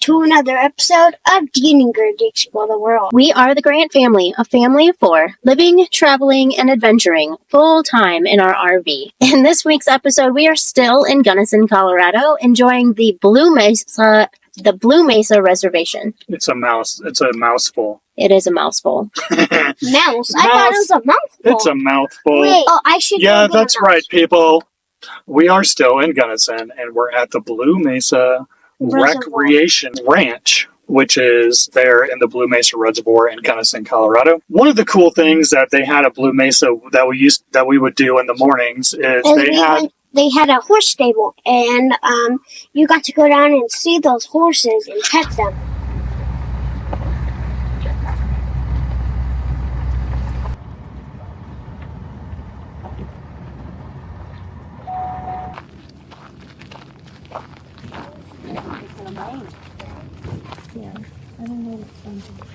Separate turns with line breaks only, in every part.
to another episode of Dean and Gerd Explore the World.
We are the Grant family, a family of four, living, traveling, and adventuring full-time in our RV. In this week's episode, we are still in Gunnison, Colorado, enjoying the Blue Mesa Reservation.
It's a mouse. It's a mouthful.
It is a mouthful.
Mouse? I thought it was a mouthful.
It's a mouthful.
Wait, I should
Yeah,
go get
that's
a mouse.
right, people. We are still in Gunnison, and we're at the Blue Mesa Recreation Ranch, which is there in the Blue Mesa Reservoir in Gunnison, Colorado. One of the cool things that they had at Blue Mesa that we would do in the mornings is
They had a horse stable, and you got to go down and see those horses and pet them.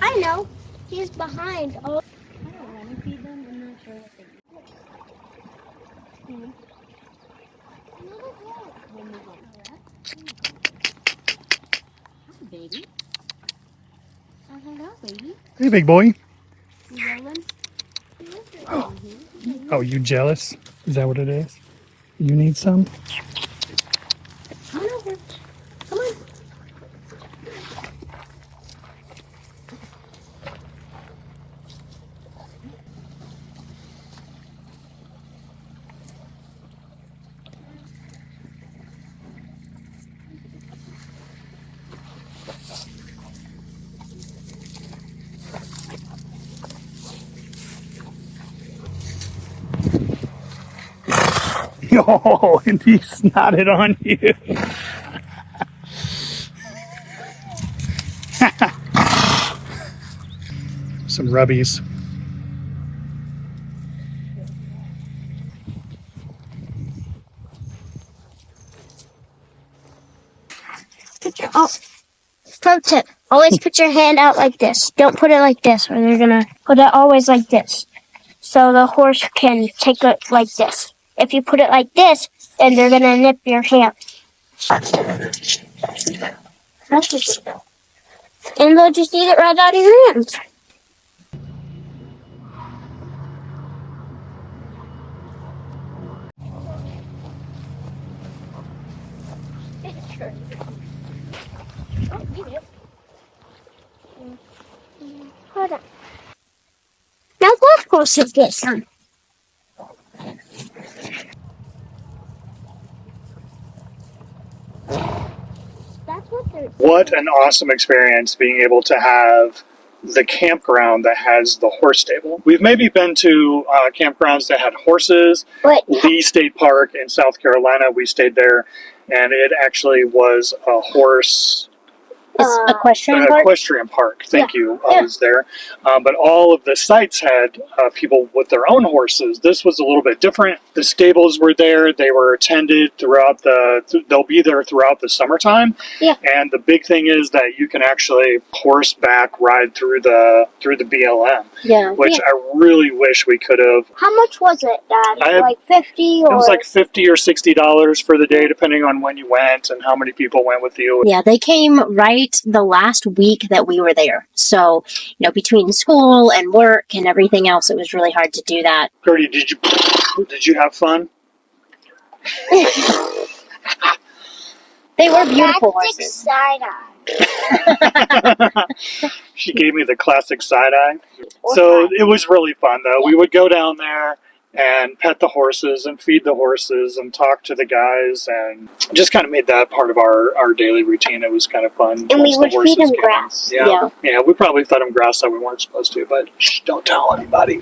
I know. He's behind. Oh.
I don't want to feed them. I'm not sure what they eat. Hi, baby. Hello, baby.
Hey, big boy.
You yelling?
Oh, you jealous? Is that what it is? You need some?
Come over. Come on.
Oh, and he snotted on you. Some rubbies.
Oh, pro tip. Always put your hand out like this. Don't put it like this, or they're going to put it always like this. So the horse can take it like this. If you put it like this, then they're going to nip your hand. And they'll just eat it right out of your hands. Hold on. Now what horse is this one?
What an awesome experience being able to have the campground that has the horse stable. We've maybe been to campgrounds that had horses. Lee State Park in South Carolina, we stayed there, and it actually was a horse...
Equestrian
park. Thank you. I was there. But all of the sites had people with their own horses. This was a little bit different. The stables were there. They were attended throughout they'll be there throughout the summertime.
Yeah.
And the big thing is that you can actually horseback ride through the BLM.
Yeah.
Which I really wish we could have.
How much was it, Dad? Like 50 or...
It was like $50 or $60 for the day, depending on when you went and how many people went with you.
Yeah, they came right the last week that we were there. So, between school and work and everything else, it was really hard to do that.
Gertie, did you have fun?
They were beautiful horses.
Side-eye.
She gave me the classic side-eye. So it was really fun, though. We would go down there and pet the horses and feed the horses and talk to the guys, and just kind of made that part of our daily routine. It was kind of fun.
And we would feed them grass.
Yeah, we probably fed them grass that we weren't supposed to, but don't tell anybody.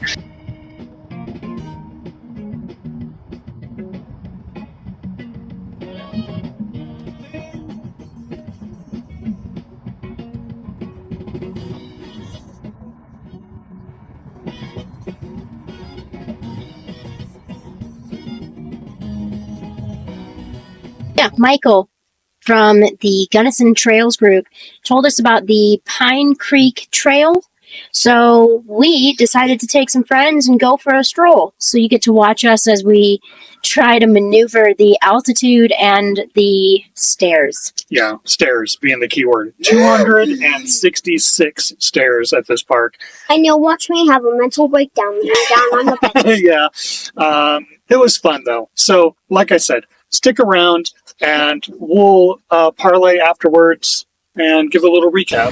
Yeah, Michael from the Gunnison Trails group told us about the Pine Creek Trail So we decided to take some friends and go for a stroll. So you get to watch us as we try to maneuver the altitude and the stairs.
Yeah, stairs being the key word. 266 stairs at this park.
And you'll watch me have a mental breakdown when I'm down on the bench.
Yeah. It was fun, though. So, like I said, stick around and we'll parlay afterwards and give a little recap.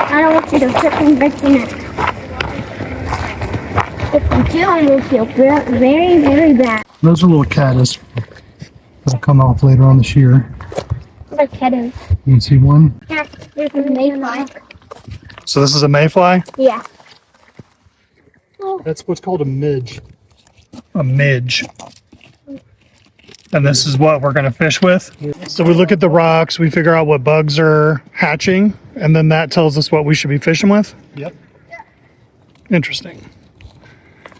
I don't want you to trip and break your neck. If you do, I will feel very, very bad.
Those are little caddis that'll come off later on this year.
Like kiddos.
You can see one.
Yeah, there's a mayfly.
So this is a mayfly?
Yeah.
That's what's called a midge. A midge. And this is what we're going to fish with. So we look at the rocks, we figure out what bugs are hatching, and then that tells us what we should be fishing with? Yep. Interesting.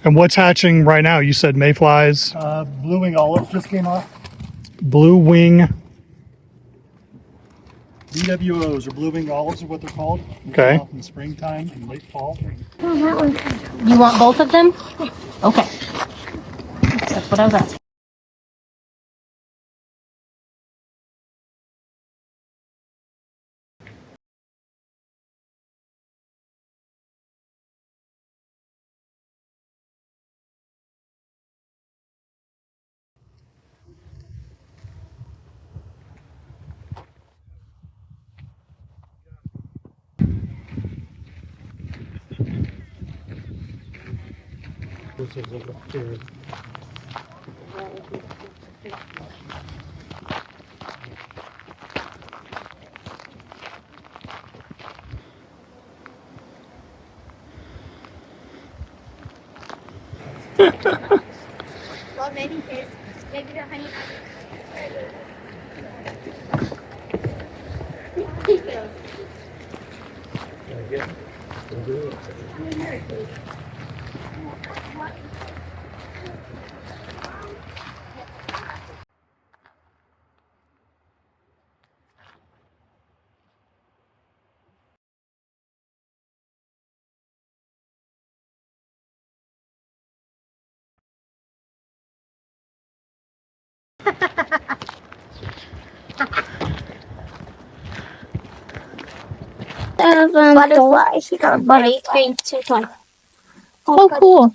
And what's hatching right now? You said mayflies?
Blue wing olive just came off.
Blue wing.
BWOs, or blue wing olives, are what they're called. They
Okay.
come off in the springtime and late fall.
You want both of them? Okay. That's what I was asking.
This is over here.
Well, maybe his. Maybe the honey. Butterflies. He got a butterfly.
Oh, cool.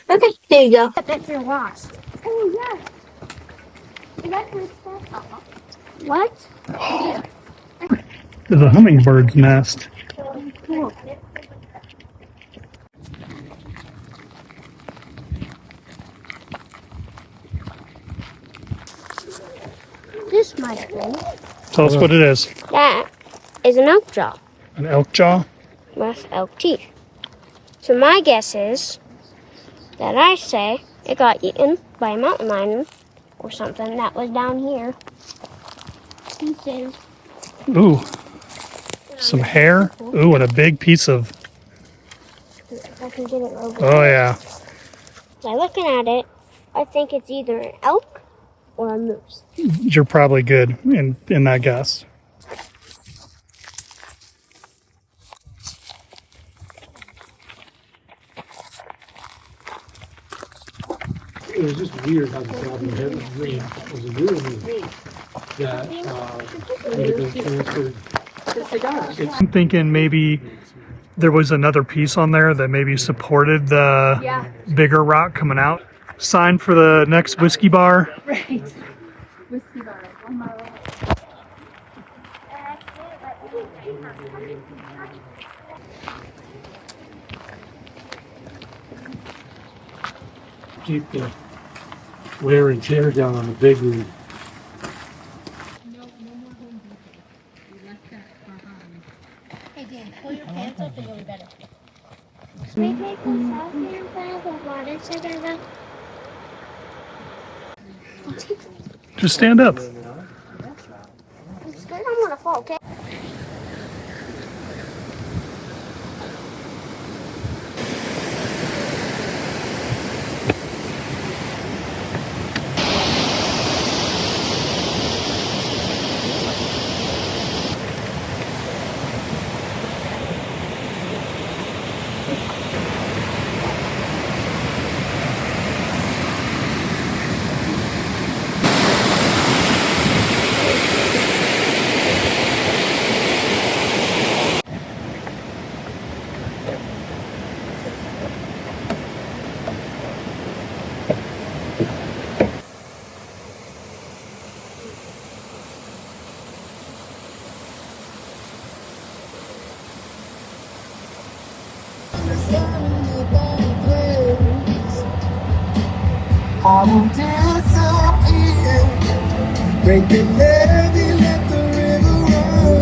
Okay,
There you go.
I bet you're lost. Oh, yes. That's my stuff. What?
There's a hummingbird's nest.
Cool. This might be.
Tell us what it is.
That is an elk jaw
An elk jaw?
with elk teeth. So my guess is that I say it got eaten by a mountain lion or something that was down here. Pieces.
Ooh. Some hair. Ooh, and a big piece of...
If I can get it over.
Oh, yeah.
By looking at it, I think it's either an elk or a moose.
You're probably good in that guess. It was just weird how the cabin had a green. It was a weird movie that had been transferred. I'm thinking maybe there was another piece on there that maybe supported the bigger rock coming out. Sign for the next whiskey bar.
Right. Whiskey bar. 1 mile away.
Keep the wear and tear down on the big rig.
Hey, Dan, pull your pants up and you'll be better. We take the selfie in front of the water together.
Just stand up.
I'm scared I'm gonna fall, okay?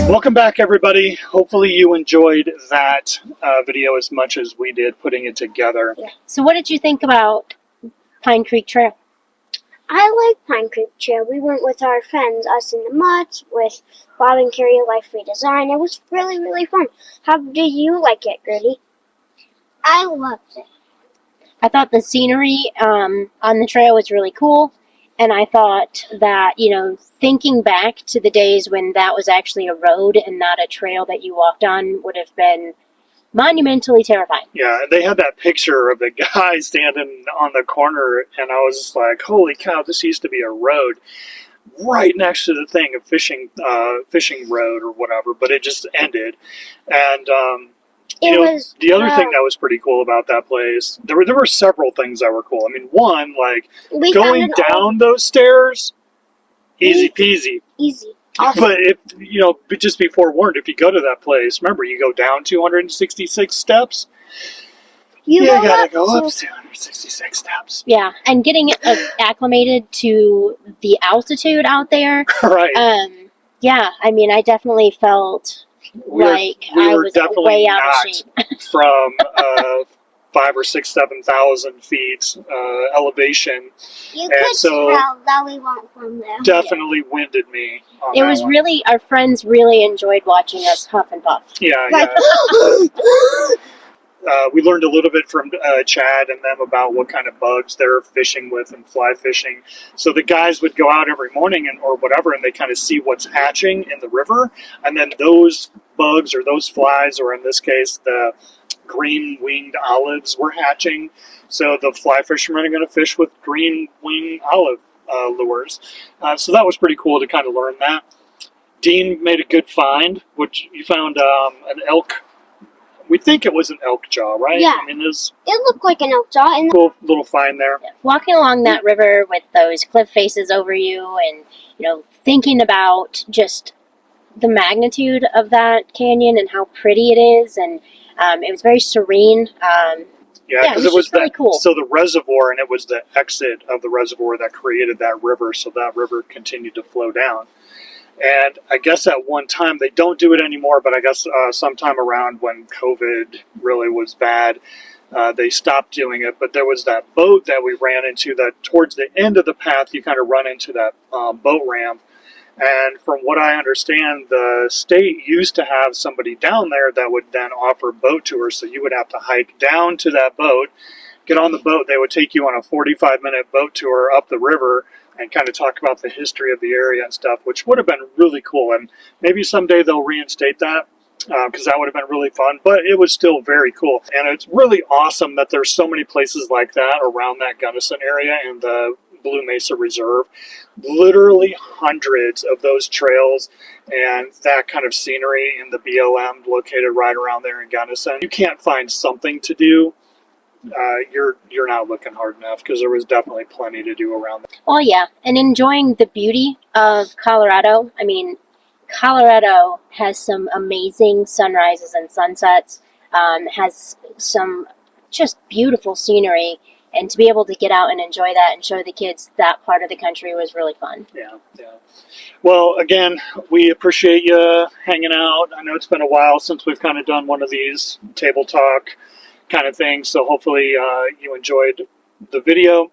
Welcome back, everybody. Hopefully you enjoyed that video as much as we did putting it together.
So what did you think about Pine Creek Trail?
I like Pine Creek Trail. We went with our friends, Us in the Muds, with Bob and Carrie Life Redesign. It was really, really fun. How did you like it, Gertie? I loved it.
I thought the scenery on the trail was really cool, and I thought that, you know, thinking back to the days when that was actually a road and not a trail that you walked on would have been monumentally terrifying.
Yeah, they had that picture of the guy standing on the corner, and I was just like, holy cow, this used to be a road right next to the thing, a fishing road or whatever, but it just ended. And the other thing that was pretty cool about that place, there were several things that were cool. I mean, one, like going down those stairs, easy peasy.
Easy.
But if just be forewarned, if you go to that place, remember you go down 266 steps. You gotta go up 266 steps.
Yeah, and getting acclimated to the altitude out there.
Right.
Yeah, I mean, I definitely felt I was way out of shape.
From 5,000 or 6,000, 7,000 feet elevation.
You could tell that we weren't from there.
Definitely winded me.
It was really, our friends really enjoyed watching us huff and puff.
Yeah, we learned a little bit from Chad and them about what kind of bugs they're fishing with and fly fishing. So the guys would go out every morning or whatever, and they kind of see what's hatching in the river, and then those bugs or those flies, or in this case the green-winged olives, were hatching. So the fly fishermen are going to fish with green-winged olive lures. So that was pretty cool to kind of learn that. Dean made a good find, which you found an elk. We think it was an elk jaw, right?
Yeah.
I mean, it
looked like an elk jaw. And
cool little find there.
Yeah. Walking along that river with those cliff faces over you and, thinking about just the magnitude of that canyon and how pretty it is. And it was very serene.
Because
it was really cool.
So the reservoir, and it was the exit of the reservoir that created that river, so that river continued to flow down. And I guess at one time, they don't do it anymore, but I guess sometime around when COVID really was bad, they stopped doing it. But there was that boat that we ran into that towards the end of the path, you kind of run into that boat ramp. And from what I understand, the state used to have somebody down there that would then offer boat tours. So you would have to hike down to that boat, get on the boat. They would take you on a 45-minute boat tour up the river and kind of talk about the history of the area and stuff, which would have been really cool. And maybe someday they'll reinstate that, because that would have been really fun, but it was still very cool. And it's really awesome that there's so many places like that around that Gunnison area and the Blue Mesa Reserve. Literally hundreds of those trails and that kind of scenery in the BLM located right around there in Gunnison. You can't find something to do. You're not looking hard enough, because there was definitely plenty to do around there.
Oh yeah, and enjoying the beauty of Colorado. I mean, Colorado has some amazing sunrises and sunsets, has some just beautiful scenery, and to be able to get out and enjoy that and show the kids that part of the country was really fun.
Yeah. Well, again, we appreciate you hanging out. I know it's been a while since we've kind of done one of these table talk kind of things, so hopefully you enjoyed the video.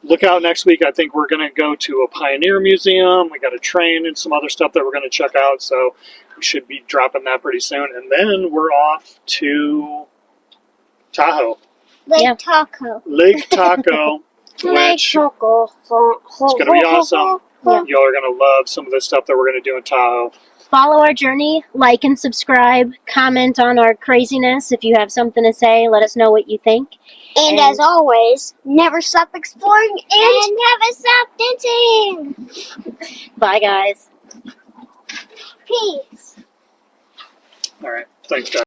Look out next week. I think we're going to go to a Pioneer Museum. We got a train and some other stuff that we're going to check out, so we should be dropping that pretty soon. And then we're off to Tahoe.
Lake Tahoe.
Lake Tahoe, which is going to be awesome.
Yeah.
Y'all are going to love some of the stuff that we're going to do in Tahoe.
Follow our journey, like and subscribe, comment on our craziness. If you have something to say, let us know what you think.
And as always, never stop exploring and never stop dancing.
Bye, guys.
Peace.
All right. Thanks, guys.